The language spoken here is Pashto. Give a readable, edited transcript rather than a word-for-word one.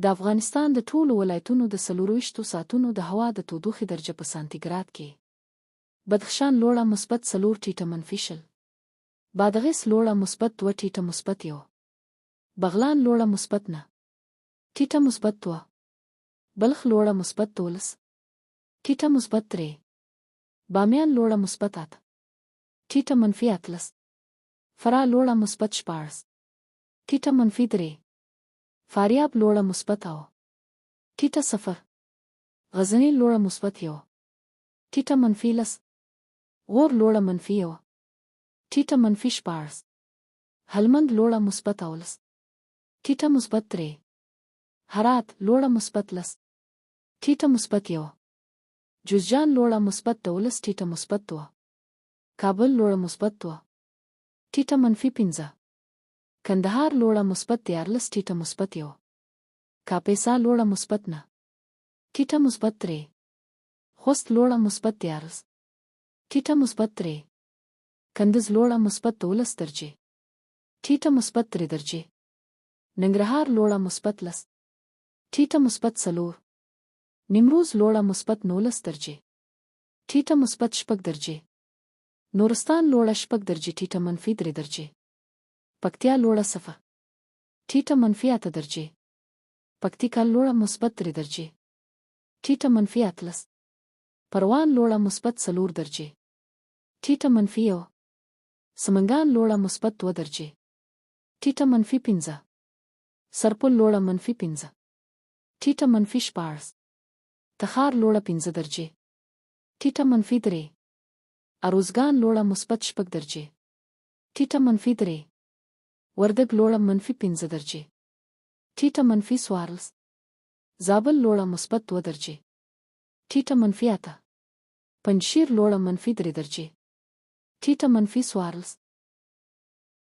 د افغانستان د ټولو ولایتونو د 24 ساعتونو د هوا د تودوخې درجه په سانتیګراد کې: بدخشان لوړه مثبت 4 ټیټه منفي 0، بادغیس لوړه مثبت 2 ټیټه مثبت 1، بغلان لوړه مثبت 9 ټیټه مثبت 2، بلخ لوړه مثبت 12 ټیټه مثبت 3، بامیان لوړه مثبت 8 ټیټه منفي 13، فراه لوړه مثبت 14 ټیټه منفي 3، فاریاب لوړه مثبت 9 ټیټه 0، غزنی لوړه مثبت 1 ټیټه منفي 10، غور لوړه منفي 1 ټیټه منفي 14، هلمند لوړه مثبت 19 ټیټه مثبت 3، هرات لوړه مثبت 10 ټیټه مثبت 1، جوزجان لوړه مثبت 12 ټیټه مثبت 2، کابل لوړه مثبت 2 ټیټه منفي 15، کندهار لوړه مثبت 14 ټیټه مثبت 1، کاپیسا لوړه مثبت 9 ټیټه مثبت 3، خوست لوړه مثبت 14 ټیټه مثبت 3، کندز لوړه مثبت 12 درجې ټیټه مثبت 3 درجې، ننګرهار لوړه مثبت 10 ټیټه مثبت 4، نیمروز لوړه مثبت 19 درجې ټیټه مثبت 6 درجې، نورستان لوړه 6 درجې ټیټه منفي 3 درجې، پکتیا لوړه 0 ټیټه منفي 8 درجې، پکتیکا لوړه مثبت 3 درجې ټیټه منفي 13، پروان لوړه مثبت 4 درجې ټیټه منفي 1، سمنګان لوړه مثبت 2 درجې ټیټه منفي 15، سرپل لوړه منفي 15 ټیټه منفي 14، تخار لوړه 15 درجې ټیټه منفي 3، اروزګان لوړه مثبت 6 درجې ټیټه منفي 3، وردګ لوړه منفي 15 درجې ټیټه منفي 14، زابل لوړه مثبت 2 درجې ټیټه منفي 8، پنجشیر لوړه منفي 3 درجې ټیټه منفي 14،